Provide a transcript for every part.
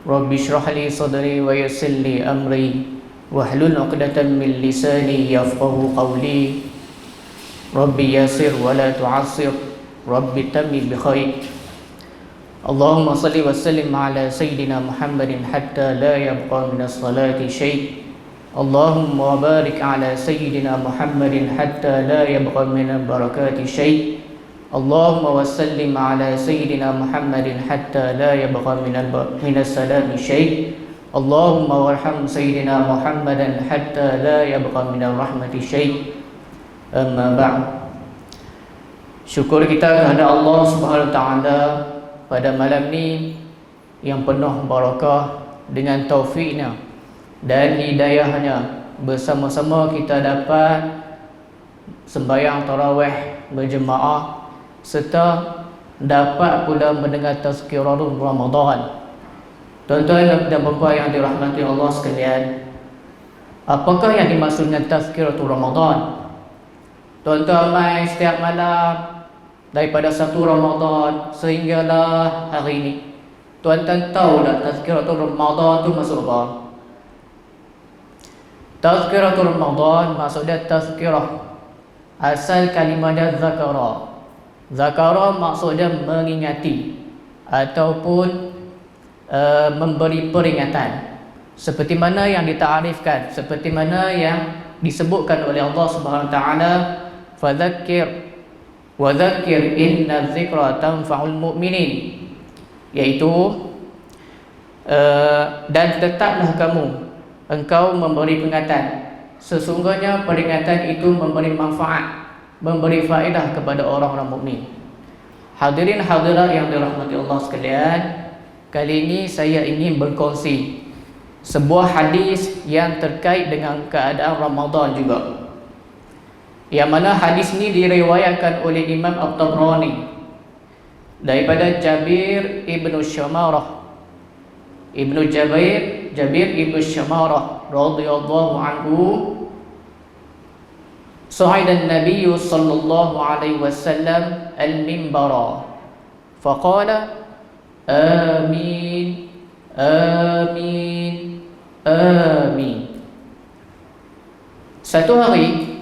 Rabbi shrah li sadri wa yassir li amri wahlul 'uqdatam min lisani yafqahu qawli. Rabbi yassir wa la tu'assir, Rabbi tammim bi khair. Allahumma salli wa sallim ala sayyidina Muhammadin hatta la yabqa min as-salati shay'. Allahumma barik ala sayyidina Muhammadin hatta la yabqa min al-barakati shay'. Allahumma wa sallim ala sayyidina Muhammadin hatta la yabqa min as-salami shay'. Allahumma warham sayyidina Muhammadan hatta la yabqa min ar-rahmati shay'. Amma ba'd. Syukur kita kepada Allah Subhanahu wa taala pada malam ni yang penuh barakah dengan taufiknya dan hidayahnya. Bersama-sama kita dapat sembahyang tarawih berjemaah serta dapat pula mendengar tazkiratul Ramadan. Tuan-tuan dan puan yang dirahmati Allah sekalian, apakah yang dimaksud dengan tazkiratul Ramadan? Tuan-tuan mai setiap malam daripada 1 Ramadan sehinggalah hari ini, tuan-tuan tahu tak tazkiratul Ramadan tu maksud apa? Tazkiratul Ramadan maksudnya tazkirah, asal kalimatnya zakara. Zakara maksudnya mengingati ataupun memberi peringatan, seperti mana yang ditarifkan, seperti mana yang disebutkan oleh Allah Subhanahu wa taala, fadzakir wa dzakir inna dzikra tanfa'ul mu'minin, iaitu dan tetaplah engkau memberi peringatan, sesungguhnya peringatan itu memberi manfaat, memberi faedah kepada orang-orang mukmin. Hadirin hadirat yang dirahmati Allah sekalian, kali ini saya ingin berkongsi sebuah hadis yang terkait dengan keadaan Ramadan juga, yang mana hadis ini diriwayatkan oleh Imam At-Tabrani daripada Jabir ibnu Syamarah Jabir ibnu Syamarah radhiyallahu anhu. Sa'idan Nabi sallallahu alaihi wasallam al-minbara faqala amin amin amin. Satu hari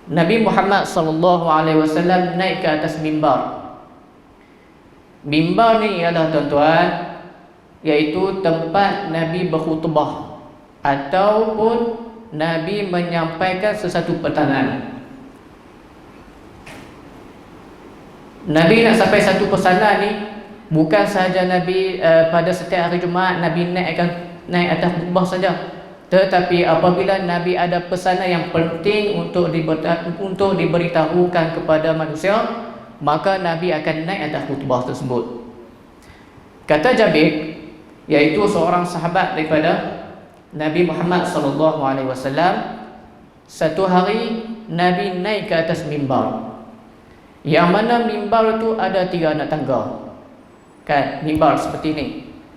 Nabi Muhammad sallallahu alaihi wasallam naik ke atas mimbar. Mimbar ni ialah, tuan-tuan, iaitu tempat Nabi berkhutbah ataupun Nabi menyampaikan sesuatu pesanan. Nabi nak sampai satu pesanan ni, bukan sahaja Nabi pada setiap hari Jumaat Nabi naik atas khutbah saja, tetapi apabila Nabi ada pesanan yang penting untuk diberitahukan kepada manusia, maka Nabi akan naik atas khutbah tersebut. Kata Jabir, iaitu seorang sahabat daripada Nabi Muhammad sallallahu alaihi wasallam, satu hari Nabi naik ke atas mimbar, yang mana mimbar itu ada 3 anak tangga. Kan, mimbar seperti ni.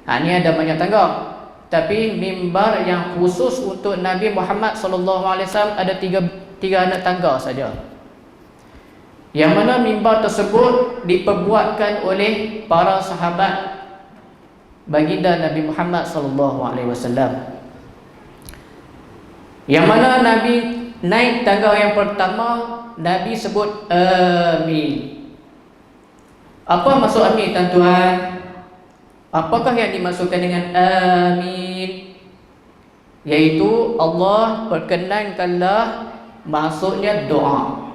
Ni ada banyak tangga, tapi mimbar yang khusus untuk Nabi Muhammad sallallahu alaihi wasallam ada 3 anak tangga saja. Yang mana mimbar tersebut diperbuatkan oleh para sahabat baginda Nabi Muhammad sallallahu alaihi wasallam. Yang mana Nabi naik tangga yang pertama, Nabi sebut amin. Apa maksud amin, tuan-tuan? Apakah yang dimaksudkan dengan amin? Iaitu Allah perkenankanlah, maksudnya doa.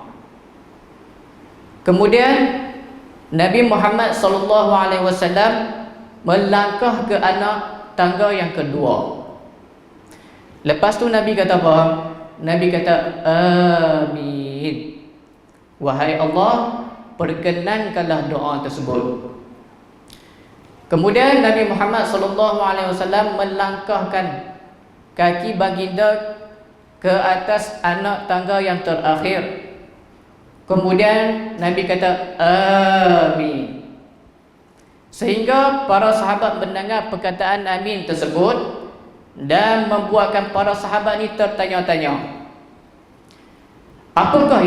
Kemudian Nabi Muhammad sallallahu alaihi wasallam melangkah ke anak tangga yang kedua. Lepas tu Nabi kata apa? Nabi kata amin. Wahai Allah, perkenankanlah doa tersebut. Kemudian Nabi Muhammad sallallahu alaihi wasallam melangkahkan kaki baginda ke atas anak tangga yang terakhir. Kemudian Nabi kata amin. Sehingga para sahabat mendengar perkataan amin tersebut dan membuatkan para sahabat ni tertanya-tanya, Apakah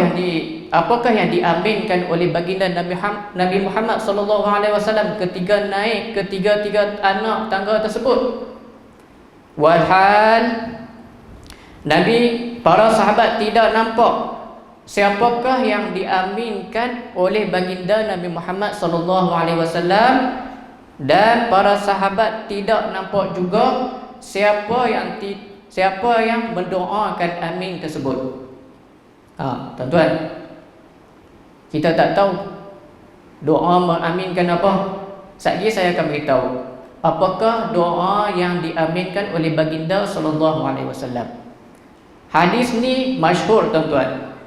yang diaminkan oleh baginda Nabi Muhammad sallallahu alaihi wasallam ketika naik ketiga-tiga anak tangga tersebut? Walhal para sahabat tidak nampak siapakah yang diaminkan oleh baginda Nabi Muhammad sallallahu alaihi wasallam, dan para sahabat tidak nampak juga siapa yang mendoakan amin tersebut. Tuan-tuan, kita tak tahu doa mengaminkan apa. Sekali saya akan beritahu apakah doa yang diaminkan oleh baginda sallallahu alaihi wasallam. Hadis ni masyhur, tuan-tuan.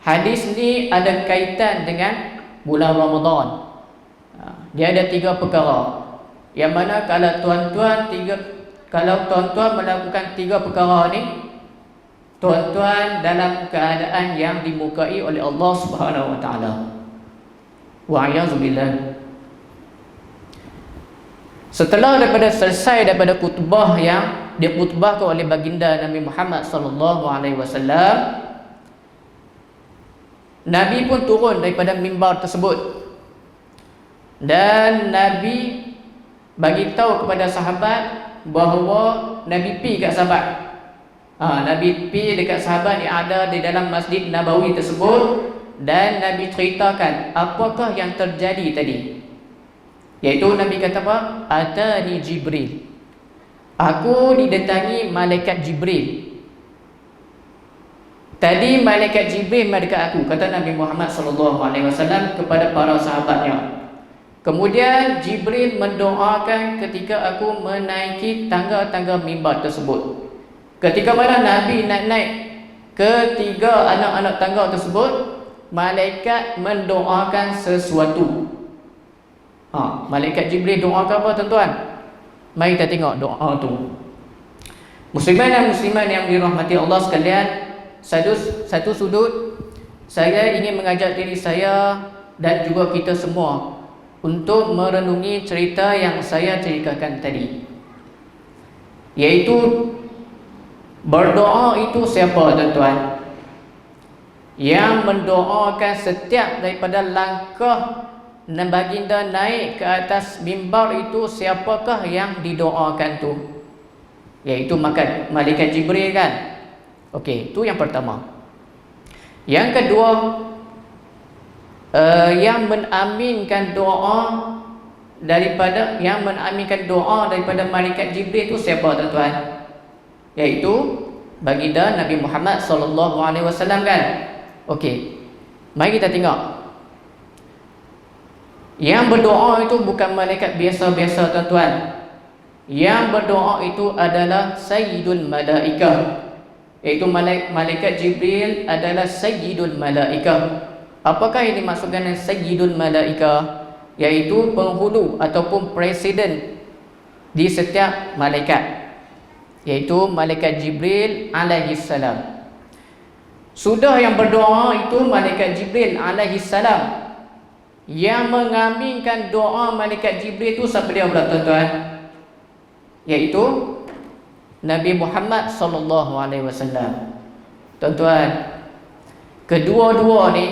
Hadis ni ada kaitan dengan bulan Ramadan. Dia ada 3 perkara. Yang mana kalau tuan-tuan melakukan 3 perkara ni, tuan-tuan dalam keadaan yang dimukai oleh Allah Subhanahu wa taala. Wa'iyadzubillah. Setelah selesai daripada khutbah yang dikhutbahkan oleh baginda Nabi Muhammad sallallahu alaihi wasallam, Nabi pun turun daripada mimbar tersebut dan Nabi bagi tahu kepada sahabat bahawa Nabi pi kat sahabat. Nabi pi dekat sahabat yang ada di dalam Masjid Nabawi tersebut dan Nabi ceritakan apakah yang terjadi tadi. Iaitu Nabi kata apa? Atani Jibril. Aku didatangi malaikat Jibril. Tadi malaikat Jibril mai dekat aku, kata Nabi Muhammad sallallahu alaihi wasallam kepada para sahabatnya. Kemudian Jibril mendoakan ketika aku menaiki tangga-tangga mimbar tersebut. Ketika mana Nabi nak naik ketiga anak-anak tangga tersebut, malaikat mendoakan sesuatu. Malaikat Jibril doakan apa, tuan-tuan? Mari kita tengok doa tu. Musliman dan muslimat yang dirahmati Allah sekalian, satu sudut saya ingin mengajak diri saya dan juga kita semua untuk merenungi cerita yang saya ceritakan tadi. Iaitu berdoa itu siapa, tuan-tuan? Yang mendoakan setiap daripada langkah baginda naik ke atas mimbar itu, siapakah yang didoakan tu? Iaitu malaikat Jibril kan? Okey, itu yang pertama. Yang kedua, yang mengaminkan doa daripada malaikat Jibril itu siapa, tuan-tuan? Iaitu baginda Nabi Muhammad sallallahu alaihi wasallam kan? Okey. Mari kita tengok. Yang berdoa itu bukan malaikat biasa-biasa, tuan-tuan. Yang berdoa itu adalah Sayyidul Malaikah. Iaitu malaikat Jibril adalah Sayyidul Malaikah. Apakah yang dimaksudkan dengan Sayyidul Malaikah? Iaitu penghulu ataupun presiden di setiap malaikat, iaitu malaikat Jibril alaihi salam. Sudah yang berdoa itu malaikat Jibril alaihi salam. Yang mengaminkan doa malaikat Jibril itu siapa dia pula, tuan-tuan? Iaitu Nabi Muhammad sallallahu alaihi wasallam. Tuan-tuan, kedua-dua ni,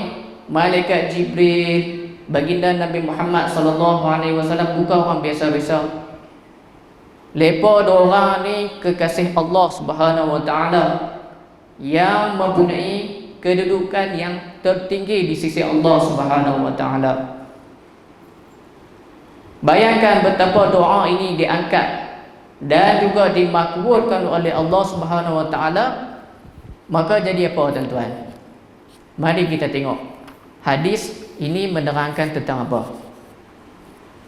malaikat Jibril, baginda Nabi Muhammad sallallahu alaihi wasallam, bukan orang biasa-biasa. Lepa orang ni kekasih Allah Subhanahu wa taala yang mempunyai kedudukan yang tertinggi di sisi Allah Subhanahu wa taala. Bayangkan betapa doa ini diangkat dan juga dimakbulkan oleh Allah Subhanahu wa taala. Maka jadi apa, tuan-tuan? Mari kita tengok hadis ini menerangkan tentang apa.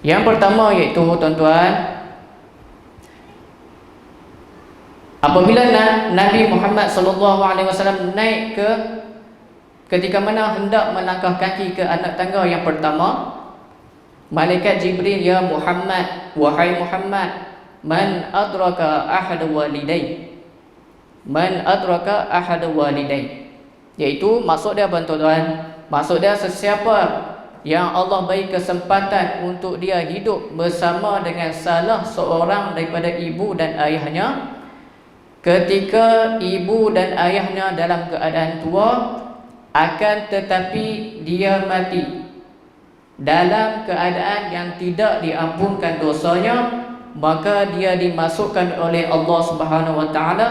Yang pertama iaitu, tuan-tuan, apabila Nabi Muhammad sallallahu alaihi wasallam naik ketika mana hendak melangkah kaki ke anak tangga yang pertama, malaikat Jibril, ya Muhammad, wahai Muhammad, man adraka ahad walidai, man adraka ahad walidai. Iaitu maksud dia apa, tuan-tuan? Maksud dia sesiapa yang Allah beri kesempatan untuk dia hidup bersama dengan salah seorang daripada ibu dan ayahnya, ketika ibu dan ayahnya dalam keadaan tua, akan tetapi dia mati dalam keadaan yang tidak diampunkan dosanya, maka dia dimasukkan oleh Allah Subhanahu wa taala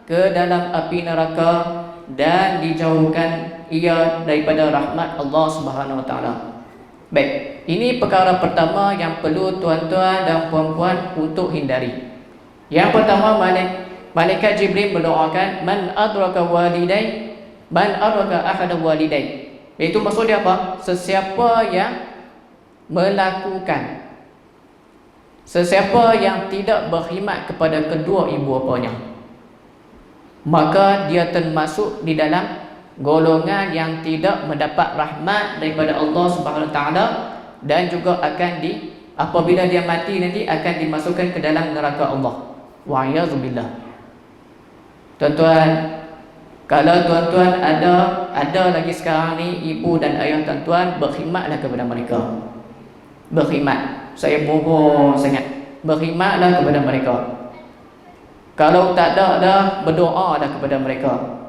ke dalam api neraka dan dijauhkan ia daripada rahmat Allah Subhanahu wa taala. Baik, ini perkara pertama yang perlu tuan-tuan dan puan-puan untuk hindari. Yang pertama, malaikat Jibril mendoakan man adraka walidai, man adraka ahad walidai. Itu maksud dia apa? Sesiapa yang melakukan, sesiapa yang tidak berkhidmat kepada kedua ibu bapanya, maka dia termasuk di dalam golongan yang tidak mendapat rahmat daripada Allah Subhanahu Wa Taala, dan juga akan apabila dia mati nanti akan dimasukkan ke dalam neraka Allah. Wa'iyadzubillah. Tuan-tuan, kalau tuan-tuan ada lagi sekarang ni ibu dan ayah tuan-tuan, berkhidmatlah kepada mereka. Berkhidmat. Saya mohon sangat, berkhidmatlah kepada mereka. Kalau tak ada dah, berdoalah kepada mereka.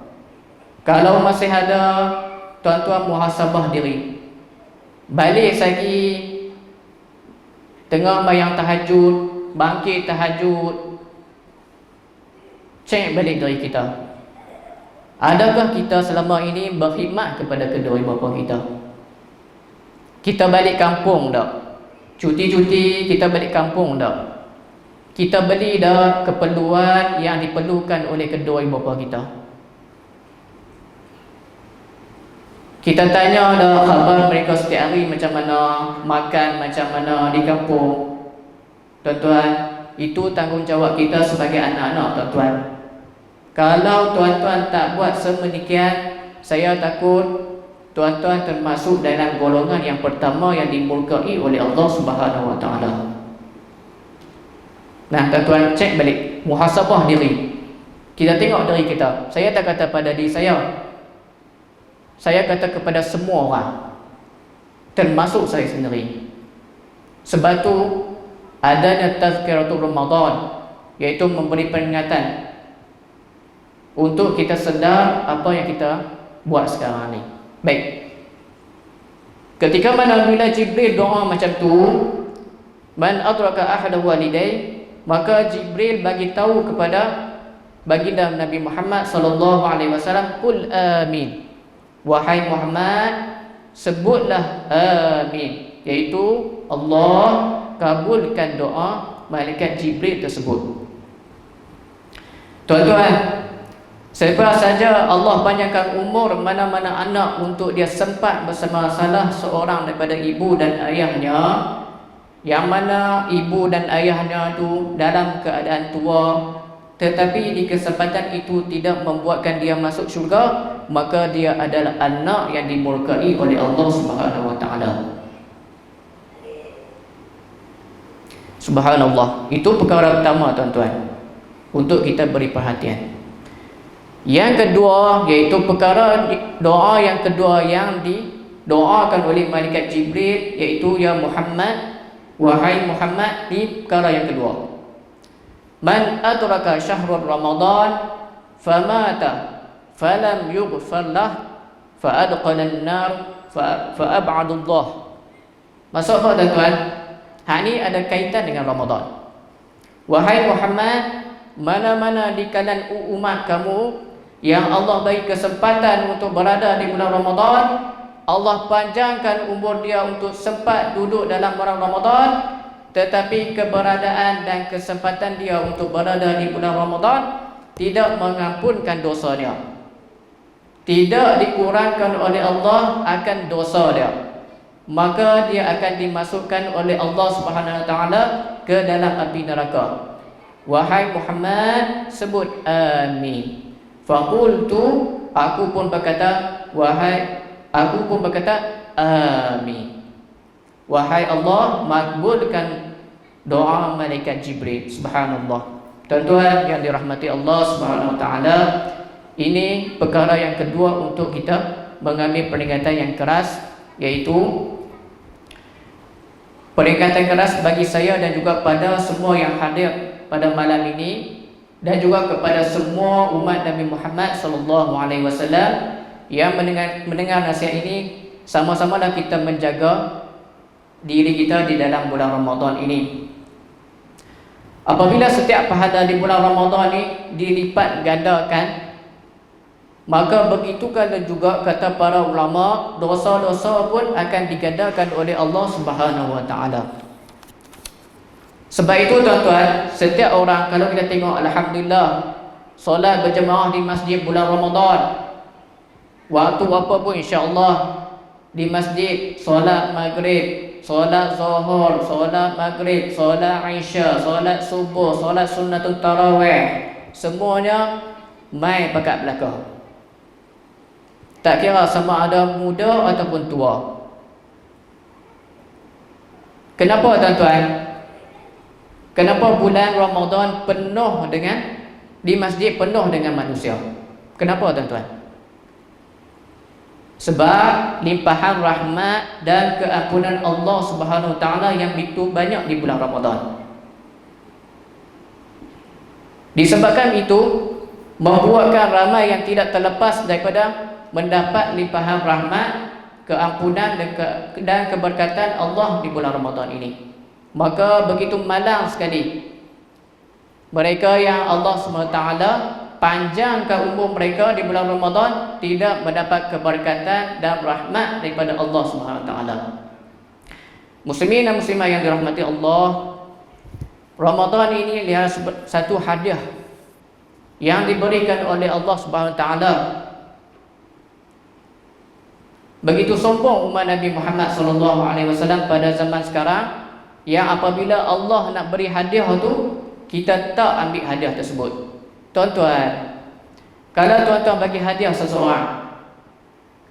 Kalau masih ada, tuan-tuan muhasabah diri. Balik lagi tengah mayang tahajud, bangkit tahajud, cek balik diri kita. Adakah kita selama ini berkhidmat kepada kedua ibu bapa kita? Kita balik kampung tak? Cuti-cuti kita balik kampung tak? Kita beli dah keperluan yang diperlukan oleh kedua ibu bapa kita? Kita tanya dah khabar mereka setiap hari macam mana, makan macam mana di kampung. Tuan-tuan, itu tanggungjawab kita sebagai anak-anak, tuan-tuan. Kalau tuan-tuan tak buat semenikian, saya takut tuan-tuan termasuk dalam golongan yang pertama yang dimurkai oleh Allah Subhanahu Wa Taala. Nah, tuan-tuan cek balik, muhasabah diri. Kita tengok diri kita. Saya tak kata pada diri saya kata kepada semua orang, termasuk saya sendiri. Sebab tu adanya tazkiratul Ramadan, iaitu memberi peringatan untuk kita sedar apa yang kita buat sekarang ni. Baik. Ketika mana bila Jibril doa macam tu, man adraka ahad walidai, maka Jibril bagi tahu kepada baginda Nabi Muhammad sallallahu alaihi wasallam, qul amin. Wahai Muhammad, sebutlah amin, iaitu Allah kabulkan doa malaikat Jibril tersebut. Tuan-tuan, selepas saja Allah panjangkan umur mana-mana anak untuk dia sempat bersama salah seorang daripada ibu dan ayahnya, yang mana ibu dan ayahnya itu dalam keadaan tua, tetapi di kesempatan itu tidak membuatkan dia masuk syurga, maka dia adalah anak yang dimurkai oleh Allah Subhanahu Wa Taala. Subhanallah. Itu perkara pertama, tuan-tuan, untuk kita beri perhatian. Yang kedua, iaitu perkara doa yang kedua yang didoakan oleh malaikat Jibril, iaitu ya Muhammad, wahai Muhammad, di perkara yang kedua. Man adraka syahrul Ramadan famata falam yughfar lah fa adqala an-nar fa ab'adullah. Maksud apa, tuan-tuan? Hak ni ada kaitan dengan Ramadan. Wahai Muhammad, mana-mana di kalangan umat kamu yang Allah bagi kesempatan untuk berada di bulan Ramadan, Allah panjangkan umur dia untuk sempat duduk dalam bulan Ramadan, tetapi keberadaan dan kesempatan dia untuk berada di bulan Ramadan tidak mengampunkan dosa dia, tidak dikurangkan oleh Allah akan dosa dia, maka dia akan dimasukkan oleh Allah Subhanahu Wa Taala ke dalam api neraka. Wahai Muhammad, sebut amin. Faqultu, aku pun berkata amin. Wahai Allah, makbulkan doa malaikat Jibril. Subhanallah. Tuan-tuan yang dirahmati Allah Subhanahu Wa Taala, ini perkara yang kedua untuk kita mengambil peringatan yang keras, iaitu peringatan keras bagi saya dan juga pada semua yang hadir pada malam ini, dan juga kepada semua umat Nabi Muhammad sallallahu alaihi wasallam, yang mendengar nasihat ini, sama-samalah kita menjaga diri kita di dalam bulan Ramadan ini. Apabila setiap pahala di bulan Ramadan ini dilipat gandakan, maka begitukan juga kata para ulama, dosa-dosa pun akan digandakan oleh Allah Subhanahu wa taala. Sebab itu tuan-tuan, setiap orang kalau kita tengok, alhamdulillah, solat berjemaah di masjid bulan Ramadan, waktu apa pun insya-Allah di masjid, solat maghrib, solat zuhur, solat maghrib, solat isya, solat subuh, solat sunnatul tarawih, semuanya mai pakat belakang. Tak kira sama ada muda ataupun tua. Kenapa tuan-tuan? Kenapa bulan Ramadan penuh dengan, di masjid penuh dengan manusia? Kenapa tuan-tuan? Sebab limpahan rahmat dan keampunan Allah Subhanahu wa taala yang begitu banyak di bulan Ramadan. Disebabkan itu membuatkan ramai yang tidak terlepas daripada mendapat limpahan rahmat, keampunan dan keberkatan Allah di bulan Ramadan ini. Maka begitu malang sekali mereka yang Allah SWT panjangkan umur mereka di bulan Ramadan tidak mendapat keberkatan dan rahmat daripada Allah SWT. Muslimin dan muslimah yang dirahmati Allah, Ramadan ini adalah satu hadiah yang diberikan oleh Allah SWT. Begitu sombong umat Nabi Muhammad SAW pada zaman sekarang, yang apabila Allah nak beri hadiah tu, kita tak ambil hadiah tersebut. Tuan-tuan, kalau tuan-tuan bagi hadiah seseorang,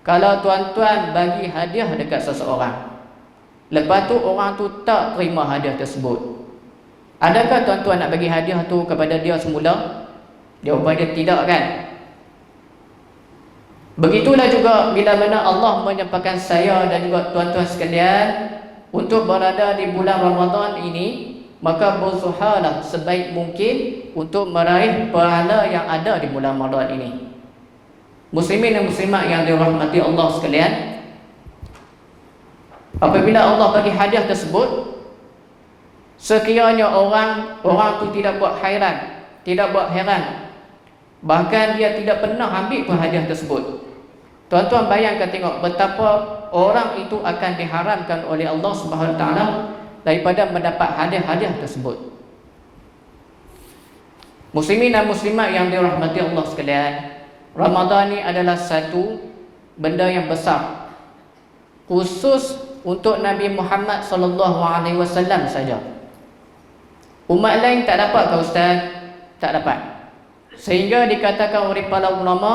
kalau tuan-tuan bagi hadiah dekat seseorang, lepas tu orang tu tak terima hadiah tersebut, adakah tuan-tuan nak bagi hadiah tu kepada dia semula? Jawapan dia tidak, kan? Begitulah juga bila mana Allah menyampaikan saya dan juga tuan-tuan sekalian untuk berada di bulan Ramadan ini, maka berusahalah sebaik mungkin untuk meraih pahala yang ada di bulan Ramadan ini. Muslimin dan muslimat yang dirahmati Allah sekalian, apabila Allah bagi hadiah tersebut, sekiranya orang tu tidak buat hairan, tidak buat heran, bahkan dia tidak pernah ambil pun hadiah tersebut, tuan-tuan bayangkan tengok betapa orang itu akan diharamkan oleh Allah Subhanahu wa taala daripada mendapat hadiah-hadiah tersebut. Muslimin dan muslimat yang dirahmati Allah sekalian, Ramadan ini adalah satu benda yang besar, khusus untuk Nabi Muhammad sallallahu alaihi wasallam saja. Umat lain tak dapat ke ustaz? Tak dapat. Sehingga dikatakan oleh para ulama,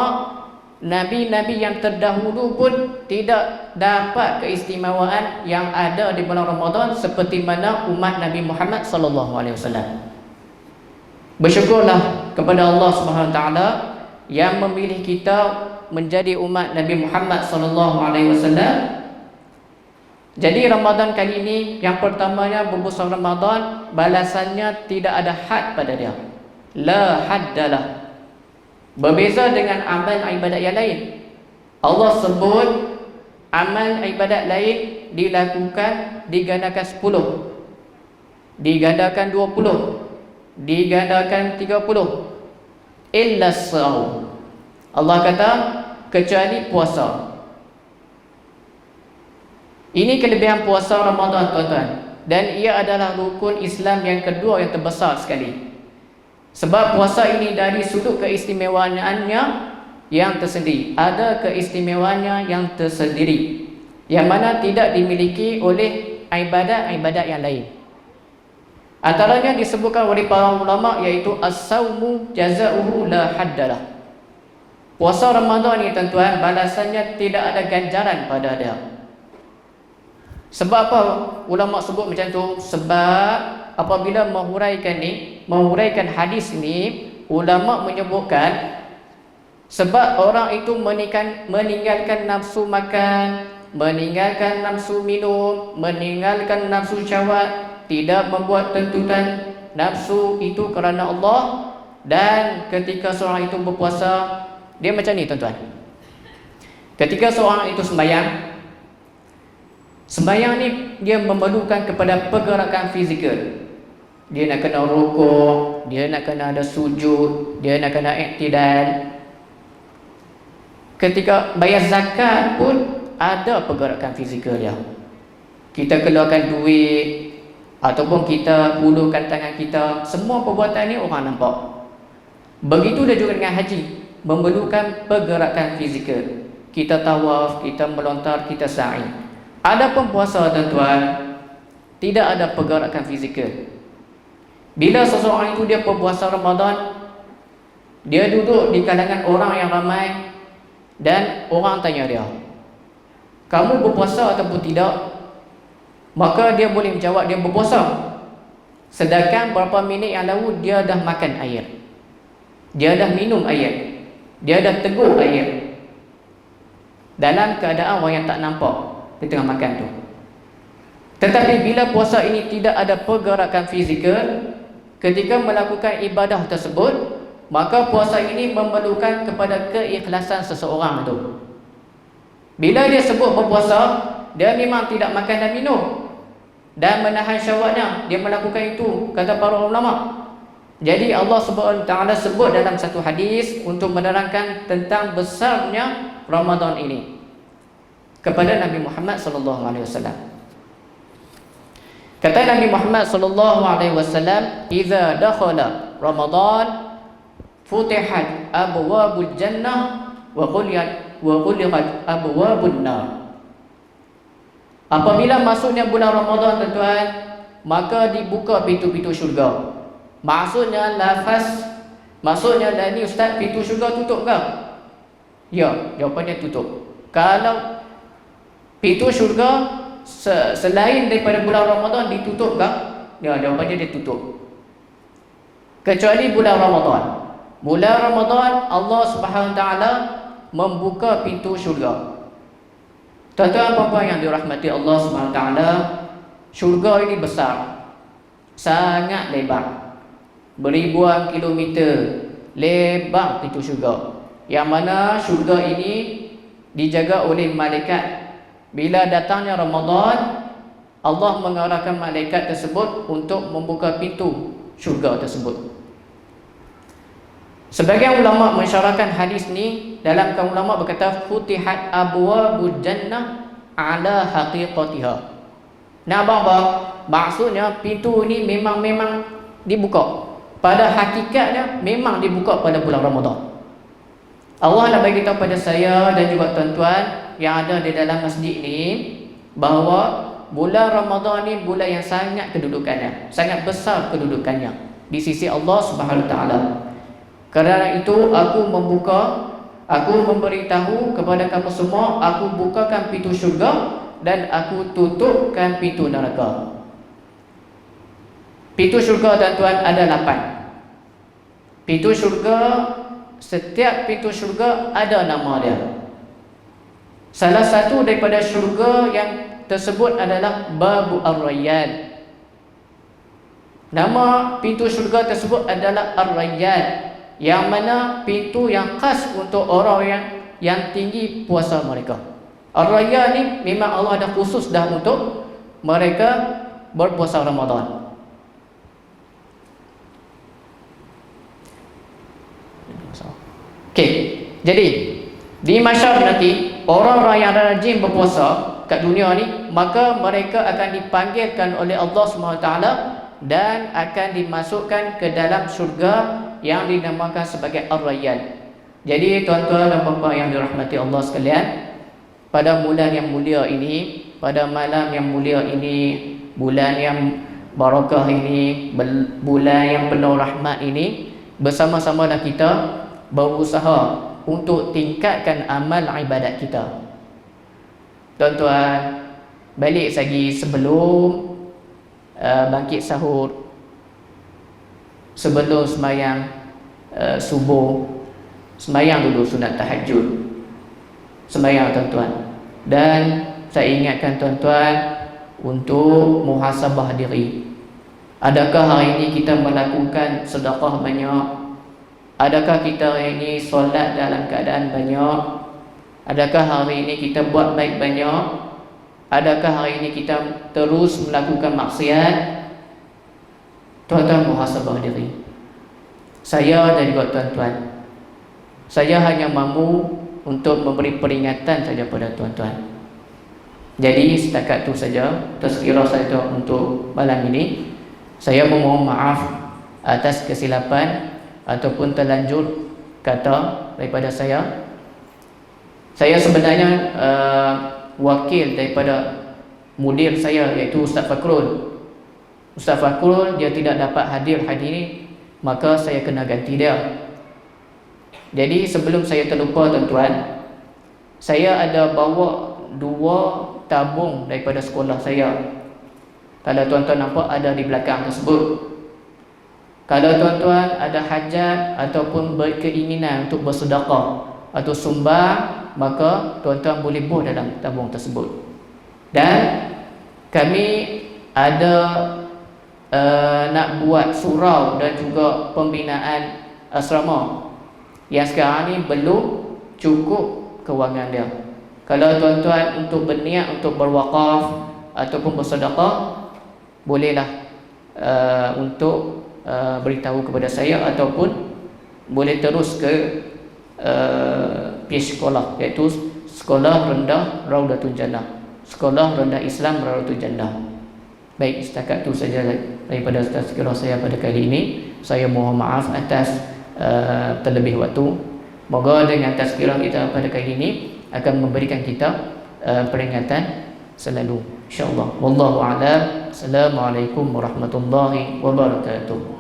Nabi-Nabi yang terdahulu pun tidak dapat keistimewaan yang ada di bulan Ramadan seperti mana umat Nabi Muhammad sallallahu alaihi wasallam. Bersyukurlah kepada Allah Subhanahu wa taala yang memilih kita menjadi umat Nabi Muhammad sallallahu alaihi wasallam. Jadi Ramadan kali ini yang pertamanya berpuasa Ramadan, balasannya tidak ada had pada dia. La haddalah. Berbeza dengan amal ibadat yang lain. Allah sebut amal ibadat lain dilakukan digandakan 10, digandakan 20, digandakan 30, illa shaum. Allah kata kecuali puasa. Ini kelebihan puasa Ramadan, tuan-tuan, dan ia adalah rukun Islam yang kedua yang terbesar sekali. Sebab puasa ini dari sudut keistimewaannya yang tersendiri, ada keistimewaannya yang tersendiri, yang mana tidak dimiliki oleh ibadat-ibadat yang lain. Antaranya disebutkan oleh para ulama iaitu as-saumu jazauhu la haddalah. Puasa Ramadan ni tuan-tuan, balasannya tidak ada ganjaran pada dia. Sebab apa ulama sebut macam tu? Sebab apabila menguraikan hadis ni, ulama menyebutkan sebab orang itu meninggalkan nafsu makan, meninggalkan nafsu minum, meninggalkan nafsu syahwat, tidak membuat tuntutan nafsu itu kerana Allah, dan ketika seorang itu berpuasa, dia macam ni tuan-tuan. Ketika seorang itu sembahyang ni dia memerlukan kepada pergerakan fizikal. Dia nak kena rukuk, dia nak kena ada sujud, dia nak kena iktidal. Ketika bayar zakat pun ada pergerakan fizikal dia. Kita keluarkan duit ataupun kita hulurkan tangan kita, semua perbuatan ni orang nampak. Begitu juga dengan haji, memerlukan pergerakan fizikal. Kita tawaf, kita melontar, kita sa'i. Adapun puasa tuan-tuan, tidak ada pergerakan fizikal. Bila seseorang itu dia berpuasa Ramadan, dia duduk di kalangan orang yang ramai dan orang tanya dia, kamu berpuasa ataupun tidak? Maka dia boleh menjawab dia berpuasa. Sedangkan berapa minit yang lalu dia dah makan air, dia dah minum air, dia dah teguh air, dalam keadaan orang yang tak nampak di tengah makan tu. Tetapi bila puasa ini tidak ada pergerakan fizikal, ketika melakukan ibadah tersebut, maka puasa ini memerlukan kepada keikhlasan seseorang tu. Bila dia sebut berpuasa, dia memang tidak makan dan minum dan menahan syahwatnya, dia melakukan itu, kata para ulama. Jadi Allah Subhanahu Taala sebut dalam satu hadis untuk menerangkan tentang besarnya Ramadan ini kepada Nabi Muhammad sallallahu alaihi wasallam. Kata Nabi Muhammad sallallahu alaihi wasallam, "Idza dakhala Ramadan futihat abwabul jannah wa ghuliqat abwabun nar." Apabila masuknya bulan Ramadan tuan-tuan, maka dibuka pintu-pintu syurga. Maksudnya maksudnya dah ni ustaz, pintu syurga tutup ke? Ya, jawapannya tutup. Kalau pintu syurga selain daripada bulan Ramadan ditutup ke? Ya, jawapannya dia tutup. Kecuali bulan Ramadan. Bulan Ramadan Allah Subhanahu Taala membuka pintu syurga. Tuan-tuan dan puan yang dirahmati Allah Subhanahu Taala, syurga ini besar, sangat lebar, beribuan kilometer lebar pintu syurga, yang mana syurga ini dijaga oleh malaikat. Bila datangnya Ramadan, Allah mengarahkan malaikat tersebut untuk membuka pintu syurga tersebut. Sebagian ulama mensyarahkan hadis ni, dalam kaum ulama berkata futihat abwabul jannah ala haqiqatiha. Nah, maksudnya pintu ni memang dibuka. Pada hakikatnya memang dibuka pada bulan Ramadan. Allah nak bagi tahu pada saya dan juga tuan-tuan yang ada di dalam masjid ni bahawa bulan Ramadan ni bulan yang sangat kedudukannya, sangat besar kedudukannya di sisi Allah Subhanahu Taala. Kerana itu aku memberitahu kepada kamu semua, aku bukakan pintu syurga dan aku tutupkan pintu neraka. Pintu syurga tuan-tuan ada 8. Pintu syurga, setiap pintu syurga ada nama dia. Salah satu daripada syurga yang tersebut adalah Babu Ar-Rayyan. Nama pintu syurga tersebut adalah Ar-Rayyan, yang mana pintu yang khas untuk orang yang tinggi puasa mereka. Ar-Rayyan ni memang Allah ada khusus dah untuk mereka berpuasa Ramadan. Okey, jadi di mahsyar nanti orang-orang yang rajin berpuasa kat dunia ni, maka mereka akan dipanggilkan oleh Allah SWT dan akan dimasukkan ke dalam syurga yang dinamakan sebagai Ar-Rayyan. Jadi tuan-tuan dan puan-puan yang dirahmati Allah sekalian, pada bulan yang mulia ini, pada malam yang mulia ini, bulan yang barakah ini, bulan yang penuh rahmat ini, bersama-samalah kita berusaha untuk tingkatkan amal ibadat kita. Tuan-tuan, balik lagi sebelum bangkit sahur, sebelum sembahyang subuh, sembahyang dulu sunat tahajud, sembahyang tuan-tuan. Dan saya ingatkan tuan-tuan untuk muhasabah diri. Adakah hari ini kita melakukan sedekah banyak? Adakah kita hari ini solat dalam keadaan banyak? Adakah hari ini kita buat baik banyak? Adakah hari ini kita terus melakukan maksiat? Tuan-tuan muhasabah diri. Saya dan juga tuan-tuan, saya hanya mampu untuk memberi peringatan saja pada tuan-tuan. Jadi setakat itu saja tazkirah saya untuk malam ini. Saya memohon maaf atas kesilapan ataupun terlanjur kata daripada saya. Saya sebenarnya wakil daripada mudir saya, iaitu Ustaz Fakrul. Ustaz Fakrul dia tidak dapat hadir hari ini, maka saya kena ganti dia. Jadi sebelum saya terlupa tuan-tuan, saya ada bawa 2 tabung daripada sekolah saya. Kalau tuan-tuan nampak ada di belakang tersebut. Kalau tuan-tuan ada hajat ataupun berkeinginan untuk bersedekah atau sumbang, maka tuan-tuan boleh buh dalam tabung tersebut. Dan kami ada nak buat surau dan juga pembinaan asrama yang sekarang ni belum cukup kewangan dia. Kalau tuan-tuan untuk berniat untuk berwakaf ataupun bersedekah, bolehlah untuk beritahu kepada saya ataupun boleh terus ke page sekolah, iaitu Sekolah Rendah Raudatul Jannah, Sekolah Rendah Islam Raudatul Jannah. Baik, setakat itu saja daripada tazkirah saya pada kali ini. Saya mohon maaf atas terlebih waktu. Moga dengan tazkirah kita pada kali ini akan memberikan kita peringatan selalu, insya-Allah. Wallahu a'lam. Assalamualaikum warahmatullahi wabarakatuh.